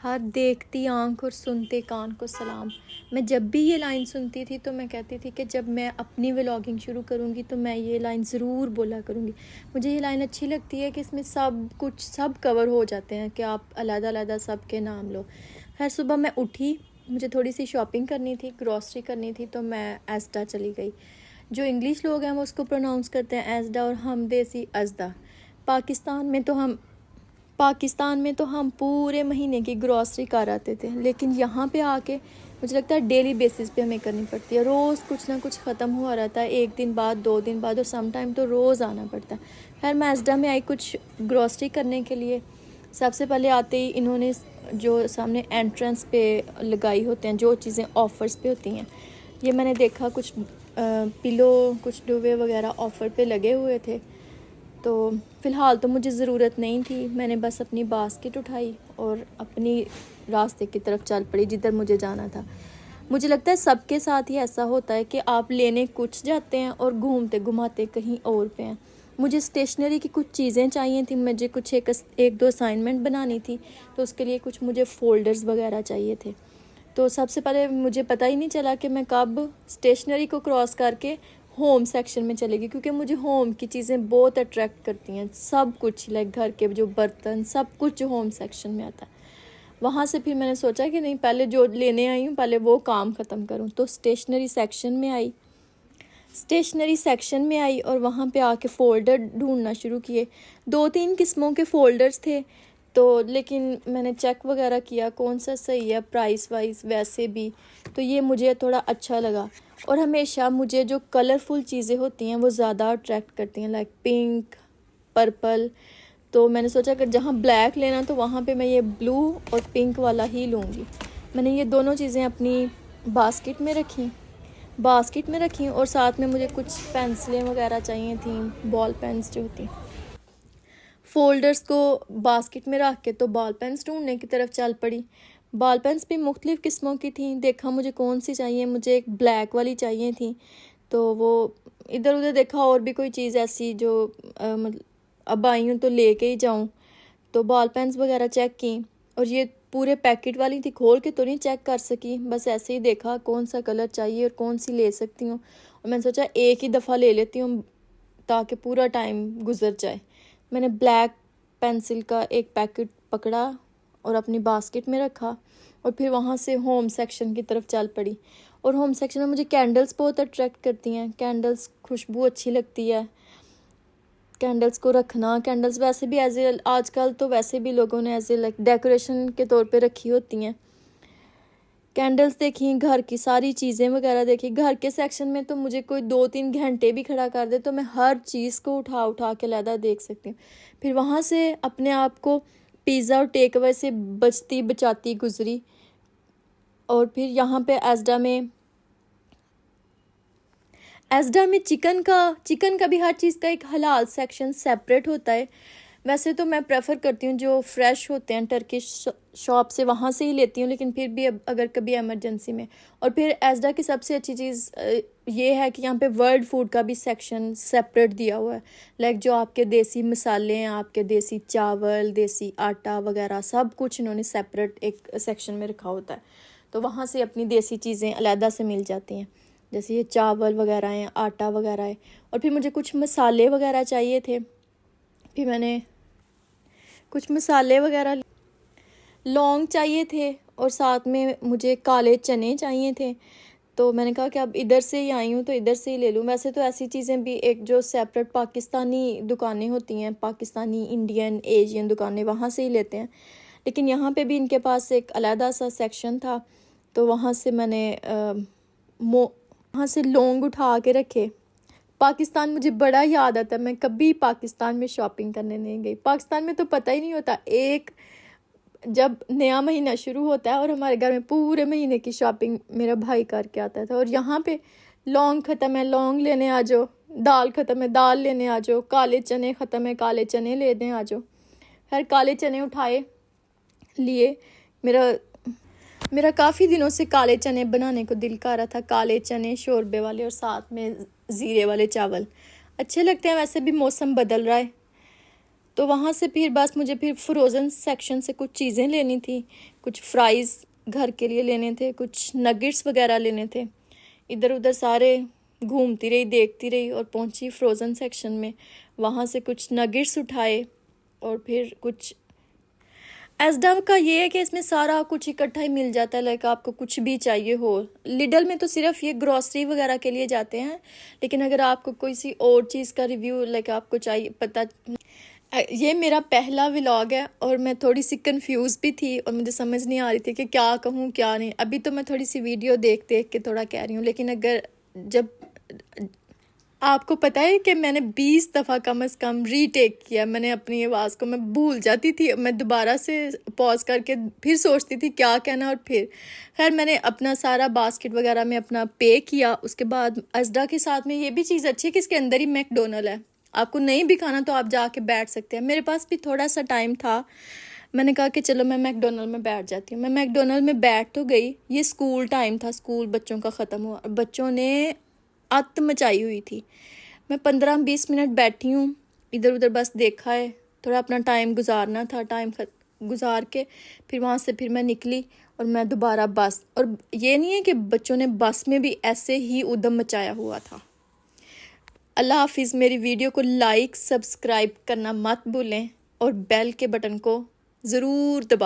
हर देखती आँख और सुनते कान को सलाम। मैं जब भी ये लाइन सुनती थी तो मैं कहती थी कि जब मैं अपनी व्लॉगिंग शुरू करूँगी तो मैं ये लाइन ज़रूर बोला करूँगी। मुझे ये लाइन अच्छी लगती है कि इसमें सब कवर हो जाते हैं कि आप अलग-अलग सब के नाम लो। खैर सुबह मैं उठी, मुझे थोड़ी सी शॉपिंग करनी थी, ग्रॉसरी करनी थी, तो मैं एस्डा चली गई। जो इंग्लिश लोग हैं वो उसको प्रोनाउंस करते हैं एस्डा और हम देसी अज़दा। पाकिस्तान में तो हम पूरे महीने की ग्रॉसरी कर आते थे, लेकिन यहाँ पे आके मुझे लगता है डेली बेसिस पे हमें करनी पड़ती है। रोज़ कुछ ना कुछ ख़त्म हुआ रहता है, 1 दिन बाद 2 दिन बाद, और सम टाइम तो रोज़ आना पड़ता है। खैर मैं एस्डा में आई कुछ ग्रॉसरी करने के लिए। सबसे पहले आते ही इन्होंने जो सामने एंट्रेंस पे लगाई होते हैं जो चीज़ें ऑफ़र्स पे होती हैं, ये मैंने देखा कुछ पिलो, कुछ दुवे वगैरह ऑफ़र पे लगे हुए थे। तो फ़िलहाल तो मुझे ज़रूरत नहीं थी, मैंने बस अपनी बास्केट उठाई और अपनी रास्ते की तरफ चल पड़ी जिधर मुझे जाना था। मुझे लगता है सबके साथ ही ऐसा होता है कि आप लेने कुछ जाते हैं और घूमते घुमाते कहीं और पे हैं। मुझे स्टेशनरी की कुछ चीज़ें चाहिए थी, मुझे कुछ एक दो असाइनमेंट बनानी थी, तो उसके लिए कुछ मुझे फ़ोल्डर्स वगैरह चाहिए थे। तो सबसे पहले मुझे पता ही नहीं चला कि मैं कब स्टेशनरी को क्रॉस करके होम सेक्शन में चलेगी, क्योंकि मुझे होम की चीज़ें बहुत अट्रैक्ट करती हैं। सब कुछ लाइक घर के जो बर्तन सब कुछ होम सेक्शन में आता है। वहाँ से फिर मैंने सोचा कि नहीं, पहले जो लेने आई हूँ पहले वो काम ख़त्म करूँ। तो स्टेशनरी सेक्शन में आई और वहाँ पे आके फ़ोल्डर ढूंढना शुरू किए। 2-3 किस्मों के फ़ोल्डर्स थे, तो लेकिन मैंने चेक वगैरह किया कौन सा सही है प्राइस वाइज वैसे भी, तो ये मुझे थोड़ा अच्छा लगा। और हमेशा मुझे जो कलरफुल चीज़ें होती हैं वो ज़्यादा अट्रैक्ट करती हैं, लाइक पिंक, पर्पल। तो मैंने सोचा अगर जहाँ ब्लैक लेना तो वहाँ पे मैं ये ब्लू और पिंक वाला ही लूँगी। मैंने ये दोनों चीज़ें अपनी बास्केट में रखी और साथ में मुझे कुछ पेंसिलें वगैरह चाहिए थी, बॉल पेन्स जो होती। फ़ोल्डर्स को बास्केट में रख के तो बॉल पेन्स ढूंढने की तरफ चल पड़ी। बॉल पेन्स भी मुख्तलिफ़ किस्मों की थी, देखा मुझे कौन सी चाहिए, मुझे एक ब्लैक वाली चाहिए थी। तो वो इधर उधर देखा और भी कोई चीज़ ऐसी जो मतलब अब आई हूँ तो लेके ही जाऊँ। तो बॉल पेन्स वगैरह चेक की और ये पूरे पैकेट वाली थी, खोल के तो नहीं चेक कर सकी, बस ऐसे ही देखा कौन सा कलर चाहिए और कौन सी ले सकती हूँ। और मैंने सोचा एक ही दफ़ा ले लेती हूँ ताकि पूरा टाइम गुजर जाए। मैंने ब्लैक पेंसिल का एक पैकेट पकड़ा और अपनी बास्केट में रखा और फिर वहाँ से होम सेक्शन की तरफ चल पड़ी। और होम सेक्शन में मुझे कैंडल्स बहुत अट्रैक्ट करती हैं, कैंडल्स खुशबू अच्छी लगती है, कैंडल्स को रखना। कैंडल्स वैसे भी आजकल तो वैसे भी लोगों ने ऐसे लाइक डेकोरेशन के तौर पे रखी होती हैं। कैंडल्स देखी, घर की सारी चीज़ें वगैरह देखी। घर के सेक्शन में तो मुझे कोई 2-3 घंटे भी खड़ा कर दे तो मैं हर चीज़ को उठा उठा के अलहदा देख सकती हूँ। फिर वहाँ से अपने आप को पिज़्ज़ा और टेक अवे से बचती बचाती गुजरी। और फिर यहाँ पे एस्डा में चिकन का भी हर चीज़ का एक हलाल सेक्शन सेपरेट होता है। वैसे तो मैं प्रेफर करती हूँ जो फ्रेश होते हैं टर्किश शॉप से, वहाँ से ही लेती हूँ, लेकिन फिर भी अगर कभी इमरजेंसी में। और फिर एस्डा की सबसे अच्छी चीज़ ये है कि यहाँ पे वर्ल्ड फूड का भी सेक्शन सेपरेट दिया हुआ है। लाइक जो आपके देसी मसाले हैं, आपके देसी चावल, देसी आटा वगैरह सब कुछ इन्होंने सेपरेट एक सेक्शन में रखा होता है। तो वहाँ से अपनी देसी चीज़ें अलहदा से मिल जाती हैं, जैसे ये चावल वगैरह हैं, आटा वगैरह है। और फिर मुझे कुछ मसाले वगैरह चाहिए थे, फिर मैंने कुछ मसाले वगैरह, लौंग चाहिए थे और साथ में मुझे काले चने चाहिए थे। तो मैंने कहा कि अब इधर से ही आई हूँ तो इधर से ही ले लूँ। वैसे तो ऐसी चीज़ें भी एक जो सेपरेट पाकिस्तानी दुकानें होती हैं, पाकिस्तानी, इंडियन, एशियन दुकानें, वहाँ से ही लेते हैं, लेकिन यहाँ पे भी इनके पास एक अलहदा सा सेक्शन था। तो वहाँ से मैंने वहाँ से लौंग उठा के रखे। पाकिस्तान मुझे बड़ा याद आता है, मैं कभी पाकिस्तान में शॉपिंग करने नहीं गई। पाकिस्तान में तो पता ही नहीं होता, एक जब नया महीना शुरू होता है और हमारे घर में पूरे महीने की शॉपिंग मेरा भाई करके आता था। और यहाँ पे लौंग ख़त्म है, लौंग लेने आ जाओ, दाल ख़त्म है, दाल लेने आ जाओ, काले चने ख़त्म है, काले चने लेने आ जाओ। खैर काले चने उठाए लिए, मेरा काफ़ी दिनों से काले चने बनाने को दिल कर रहा था। काले चने शोरबे वाले और साथ में ज़ीरे वाले चावल अच्छे लगते हैं। वैसे भी मौसम बदल रहा है तो वहाँ से फिर बस मुझे फिर फ्रोज़न सेक्शन से कुछ चीज़ें लेनी थी, कुछ फ्राइज़ घर के लिए लेने थे, कुछ नगेट्स वगैरह लेने थे। इधर उधर सारे घूमती रही, देखती रही और पहुँची फ्रोज़न सेक्शन में। वहाँ से कुछ नगेट्स उठाए और फिर कुछ एसडम का ये है कि इसमें सारा कुछ इकट्ठा ही मिल जाता है, लाइक आपको कुछ भी चाहिए हो। लिडल में तो सिर्फ ये ग्रॉसरी वगैरह के लिए जाते हैं, लेकिन अगर आपको कोई सी और चीज़ का रिव्यू लाइक आपको चाहिए पता। ये मेरा पहला व्लॉग है और मैं थोड़ी सी कंफ्यूज भी थी और मुझे समझ नहीं आ रही थी कि क्या कहूँ क्या नहीं। अभी तो मैं थोड़ी सी वीडियो देख देख के थोड़ा कह रही हूँ, लेकिन अगर जब आपको पता है कि मैंने 20 दफ़ा कम से कम रीटेक किया, मैंने अपनी आवाज़ को, मैं भूल जाती थी, मैं दोबारा से पॉज करके फिर सोचती थी क्या कहना। और फिर खैर मैंने अपना सारा बास्केट वगैरह में अपना पे किया। उसके बाद अजदा के साथ में ये भी चीज़ अच्छी है कि इसके अंदर ही मैकडोनल्ड है, आपको नहीं भी खाना तो आप जाके बैठ सकते हैं। मेरे पास भी थोड़ा सा टाइम था, मैंने कहा कि चलो मैं मैकडोनल्ड में बैठ जाती हूँ। मैं मैकडोनल्ड में बैठ तो गई, ये स्कूल टाइम था, स्कूल बच्चों का ख़त्म हुआ और बच्चों ने आत मचाई हुई थी। मैं 15-20 मिनट बैठी हूँ, इधर उधर बस देखा है, थोड़ा अपना टाइम गुजारना था। टाइम गुजार के फिर वहाँ से फिर मैं निकली और मैं दोबारा बस। और ये नहीं है कि बच्चों ने बस में भी ऐसे ही उधम मचाया हुआ था। अल्लाह हाफिज़। मेरी वीडियो को लाइक सब्सक्राइब करना मत भूलें और बेल के बटन को ज़रूर दबा